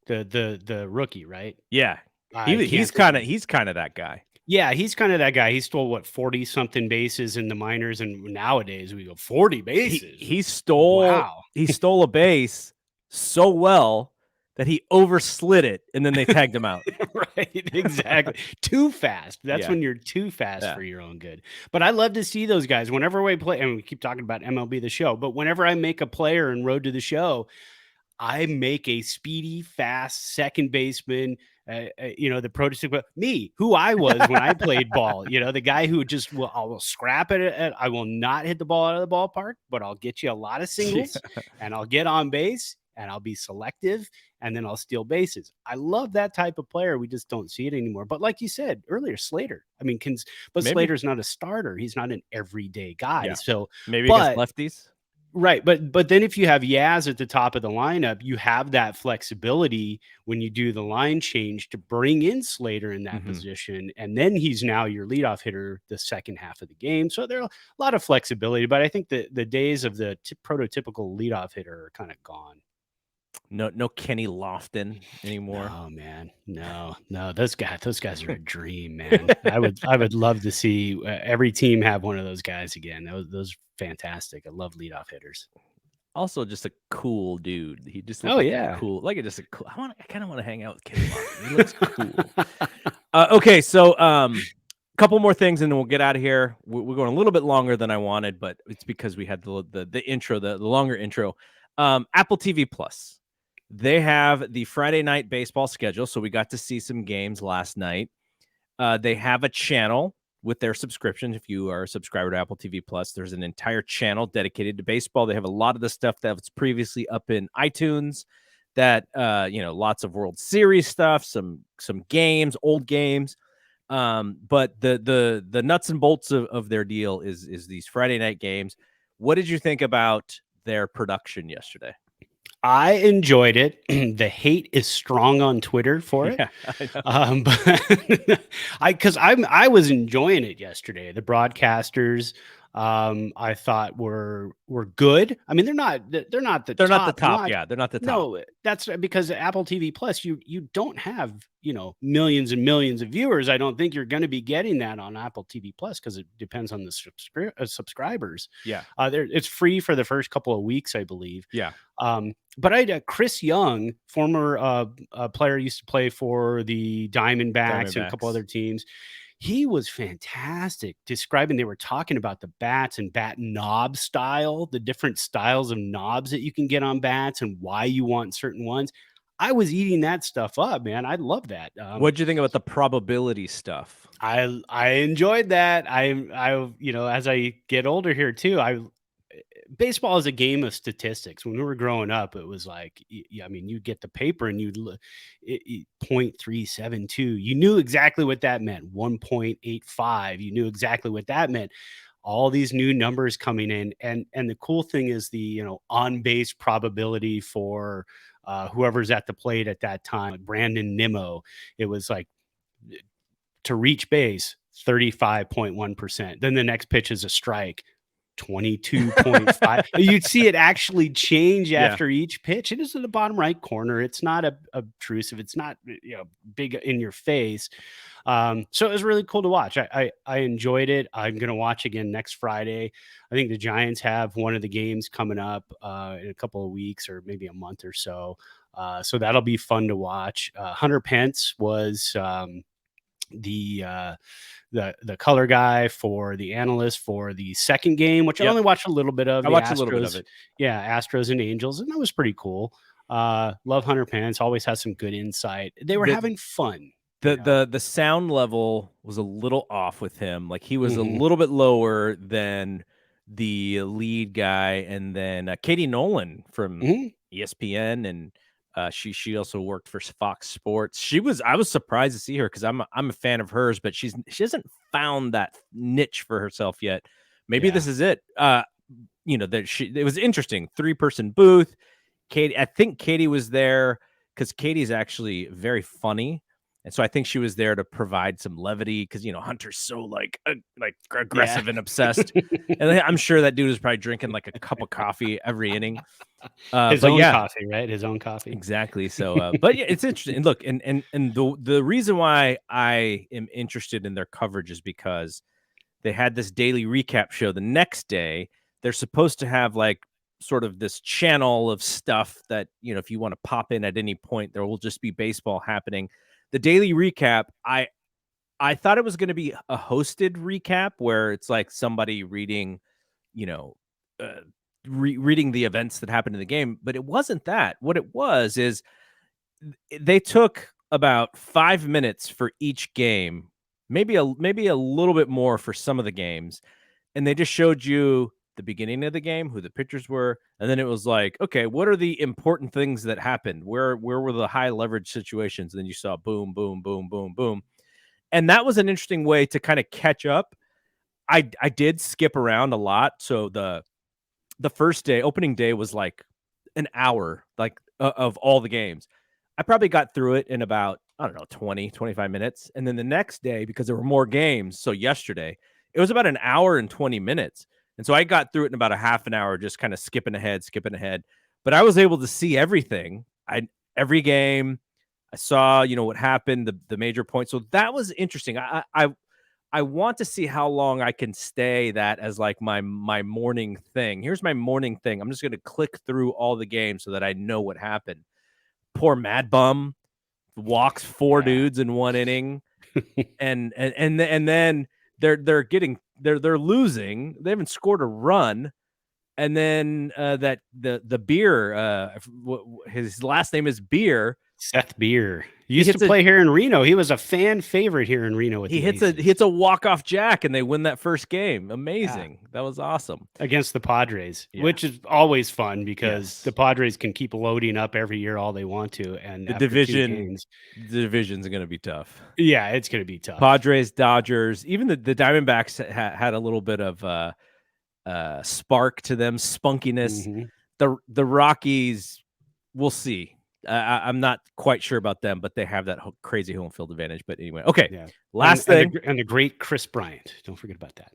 the rookie, right?
Yeah, he's kind of that guy.
Yeah, he's kind of that guy. He stole 40-something bases in the minors, and nowadays we go 40 bases.
He stole a base so well that he overslid it, and then they tagged him out.
Right, exactly. Too fast. That's when you're too fast for your own good. But I love to see those guys whenever we play, and we keep talking about MLB The Show, but whenever I make a player in Road to the Show, I make a speedy, fast second baseman, the prototype, me, who I was when I played ball, the guy who just I will scrap it. I will not hit the ball out of the ballpark, but I'll get you a lot of singles and I'll get on base and I'll be selective and then I'll steal bases. I love that type of player. We just don't see it anymore. But like you said earlier, Slater, but Slater's not a starter. He's not an everyday guy. Yeah. So
maybe against lefties.
Right. But then if you have Yaz at the top of the lineup, you have that flexibility when you do the line change to bring in Slater in that position. And then he's now your leadoff hitter the second half of the game. So there are a lot of flexibility, but I think the days of the prototypical leadoff hitter are kind of gone.
No Kenny Lofton anymore.
Oh man, no. Those guys are a dream, man. I would love to see every team have one of those guys again. Those fantastic. I love leadoff hitters.
Also, just a cool dude. He just
cool.
I kind of want to hang out with Kenny Lofton. He looks cool. Okay, so couple more things and then we'll get out of here. We're going a little bit longer than I wanted, but it's because we had the intro, the longer intro. Apple TV Plus. They have the Friday night baseball schedule, so we got to see some games last night. They have a channel with their subscription. If you are a subscriber to Apple TV Plus, there's an entire channel dedicated to baseball. They have a lot of the stuff that was previously up in iTunes, that lots of World Series stuff, some games, old games. But the nuts and bolts of their deal is these Friday night games. What did you think about their production yesterday?
I enjoyed it. The hate is strong on Twitter for it.
Yeah, I know.
But I was enjoying it yesterday. The broadcasters, I thought were good. I mean, they're not the
They're not the
top
top.
notch.
Yeah, they're not the top.
No, that's because Apple TV Plus, you don't have, millions and millions of viewers. I don't think you're going to be getting that on Apple TV Plus because it depends on the subscribers.
Yeah.
It's free for the first couple of weeks, I believe.
Yeah.
But I had Chris Young, former player, used to play for the Diamondbacks and a couple other teams. He was fantastic describing, they were talking about the bats and bat knob style, the different styles of knobs that you can get on bats and why you want certain ones. I was eating that stuff up, man. I love that.
What'd you think about the probability stuff?
I enjoyed that. I as I get older here too, baseball is a game of statistics. When we were growing up, it was like, I mean, you get the paper and you'd 0.372. You knew exactly what that meant. 1.85. You knew exactly what that meant. All these new numbers coming in, and the cool thing is the on base probability for whoever's at the plate at that time. Like Brandon Nimmo, it was like to reach base 35.1%. Then the next pitch is a strike. 22.5. You'd see it actually change after each pitch. It is in the bottom right corner. It's not obtrusive. It's not big in your face. So it was really cool to watch. I enjoyed it. I'm going to watch again next Friday. I think the Giants have one of the games coming up in a couple of weeks or maybe a month or so. So that'll be fun to watch. Hunter Pence was the color guy for the analyst for the second game, which I only watched a little bit of.
I watched a little bit of it.
Yeah, Astros and Angels, and that was pretty cool. Love Hunter Pence, always has some good insight. They were having fun.
The sound level was a little off with him. Like he was a little bit lower than the lead guy, and then Katie Nolan from ESPN, and she also worked for Fox Sports. I was surprised to see her because I'm a fan of hers, but she hasn't found that niche for herself yet. Maybe this is it. It was interesting. 3-person booth. I think Katie was there because Katie's actually very funny. And so I think she was there to provide some levity because, Hunter's so like aggressive and obsessed. And I'm sure that dude is probably drinking like a cup of coffee every inning.
His own coffee, right? His own coffee.
Exactly. So, but yeah, it's interesting. And look, and the reason why I am interested in their coverage is because they had this daily recap show the next day. They're supposed to have like sort of this channel of stuff that, if you want to pop in at any point, there will just be baseball happening. The daily recap, I thought it was going to be a hosted recap where it's like somebody reading, reading the events that happened in the game, but it wasn't that. What it was is they took about 5 minutes for each game, maybe a little bit more for some of the games, and they just showed you the beginning of the game, who the pitchers were, and then it was like, okay, what are the important things that happened? Where were the high leverage situations? And then you saw boom, boom, boom, boom, boom. And that was an interesting way to kind of catch up. I did skip around a lot. So the first day, opening day, was like an hour, like of all the games. I probably got through it in about, 20, 25 minutes. And then the next day, because there were more games, so yesterday, it was about an hour and 20 minutes. And so I got through it in about a half an hour, just kind of skipping ahead. But I was able to see everything. Every game, I saw, what happened, the major points. So that was interesting. I want to see how long I can stay that as like my morning thing. Here's my morning thing. I'm just going to click through all the games so that I know what happened. Poor Mad Bum walks 4 dudes in 1 inning, and then they're losing. They haven't scored a run, and then the Beer, his last name is Beer.
Seth Beer. He used to play here in Reno. He was a fan favorite here in Reno.
He hits a walk-off jack, and they win that first game. Amazing. Yeah. That was awesome.
Against the Padres, which is always fun because the Padres can keep loading up every year all they want to. And
the division's going to be tough.
Yeah, it's going to be tough.
Padres, Dodgers, even the Diamondbacks had a little bit of spark to them, spunkiness. The Rockies, we'll see. I'm not quite sure about them, but they have that crazy home field advantage. But anyway, okay.
Yeah.
Last thing,
and the great Chris Bryant. Don't forget about that.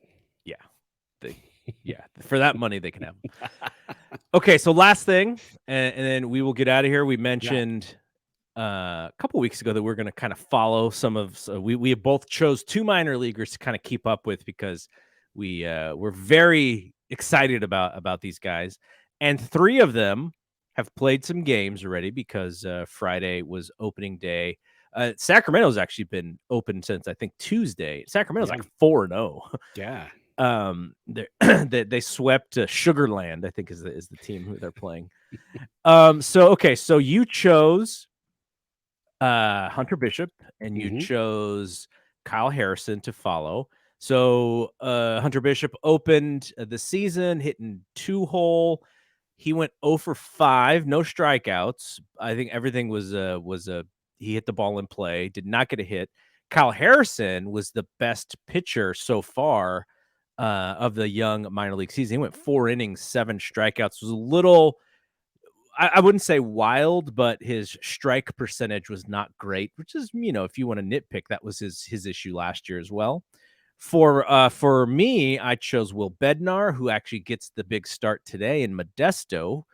Yeah, for that money they can have. Okay, so last thing, and then we will get out of here. We mentioned a couple weeks ago that we're going to kind of follow some of. So we both chose 2 minor leaguers to kind of keep up with because we're very excited about these guys, and 3 of them have played some games already because Friday was opening day. Sacramento's actually been open since I think Tuesday. Sacramento's like 4-0.
Yeah.
They swept Sugarland, I think is the team who they're playing. So you chose Hunter Bishop and you chose Kyle Harrison to follow. So Hunter Bishop opened the season hitting 2-hole. He went 0 for 5, no strikeouts. I think everything was he hit the ball in play, did not get a hit. Kyle Harrison was the best pitcher so far of the young minor league season. He went 4 innings, 7 strikeouts. Was a little, I wouldn't say wild, but his strike percentage was not great, which is, if you want to nitpick, that was his issue last year as well. For me, I chose Will Bednar, who actually gets the big start today in Modesto.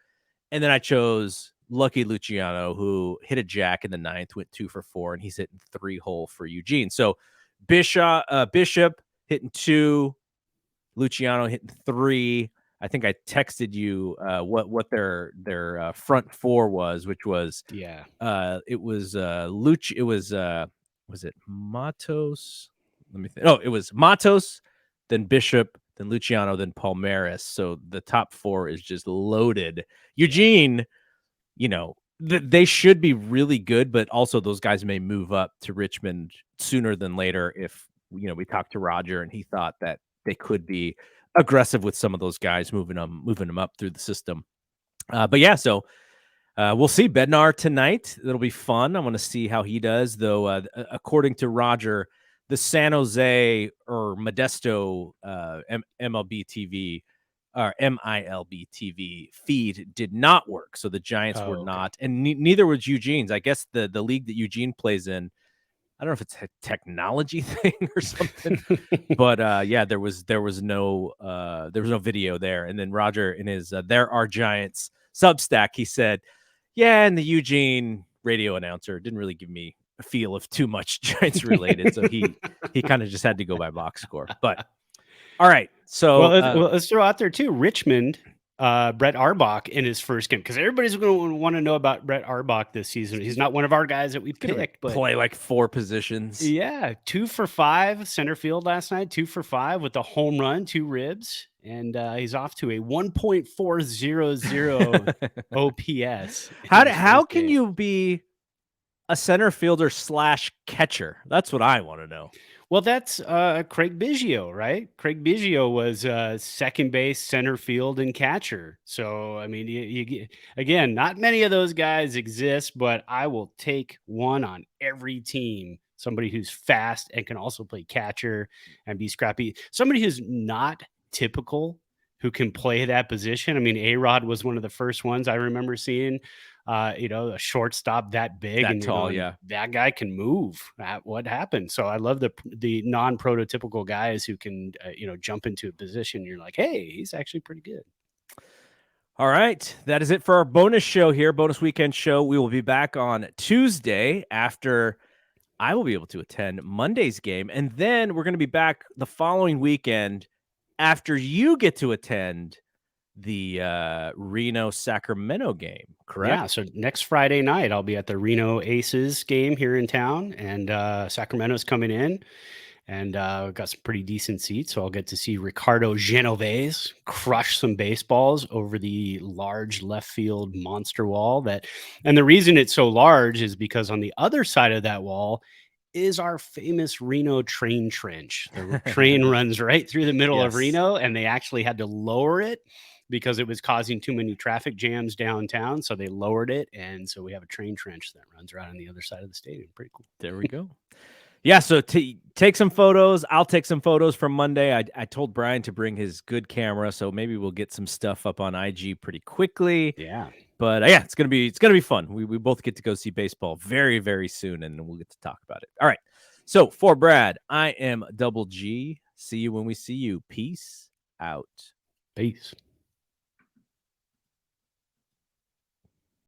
And then I chose Lucky Luciano, who hit a jack in the 9th, went 2 for 4, and he's hitting 3-hole for Eugene. So Bishop hitting 2, Luciano hitting 3. I think I texted you what their front 4 was, which was it was was it Matos? Let me think. Oh, it was Matos, then Bishop, then Luciano, then Palmares. So the top 4 is just loaded. Eugene, they should be really good, but also those guys may move up to Richmond sooner than later. If we talked to Roger and he thought that they could be aggressive with some of those guys, moving them up through the system. But yeah, so we'll see Bednar tonight. It'll be fun. I want to see how he does, though. According to Roger, the San Jose or Modesto MLB TV or MILB TV feed did not work, so the Giants were not, and neither was Eugene's. I guess the league that Eugene plays in, I don't know if it's a technology thing or something, but yeah, there was no video there. And then Roger in his There Are Giants Substack, he said, yeah, and the Eugene radio announcer didn't really give me a feel of too much Giants related, so he kind of just had to go by box score. But all right, so
let's throw out there too, Richmond. Brett Arbach in his first game, because everybody's going to want to know about Brett Arbach this season. He's not one of our guys that we picked, but
play like 4 positions.
Yeah, 2 for 5 center field last night, 2 for 5 with a home run, 2 ribs, and he's off to a 1.400 OPS.
How can you be a center fielder / catcher? That's what I want to know.
Well, that's Craig Biggio, right? Craig Biggio was second base, center field, and catcher. So, I mean, you again, not many of those guys exist, but I will take one on every team. Somebody who's fast and can also play catcher and be scrappy. Somebody who's not typical, who can play that position. I mean, A-Rod was one of the first ones I remember seeing. A shortstop that big and
tall,
that guy can move. What happened? So I love the non-prototypical guys who can, jump into a position. You're like, hey, he's actually pretty good.
All right, that is it for our bonus show here, bonus weekend show. We will be back on Tuesday after I will be able to attend Monday's game, and then we're going to be back the following weekend after you get to attend the Reno-Sacramento game, correct?
Yeah, so next Friday night, I'll be at the Reno Aces game here in town, and Sacramento's coming in, and we've got some pretty decent seats, so I'll get to see Ricardo Genovese crush some baseballs over the large left field monster wall. And the reason it's so large is because on the other side of that wall is our famous Reno train trench. The train runs right through the middle of Reno, and they actually had to lower it because it was causing too many traffic jams downtown. So they lowered it. And so we have a train trench that runs right on the other side of the stadium. Pretty cool.
There we go. Yeah. So take some photos. I'll take some photos from Monday. I told Brian to bring his good camera, so maybe we'll get some stuff up on IG pretty quickly.
Yeah.
But yeah, it's gonna be fun. We both get to go see baseball very, very soon, and we'll get to talk about it. All right. So for Brad, I am Double G. See you when we see you. Peace out.
Peace.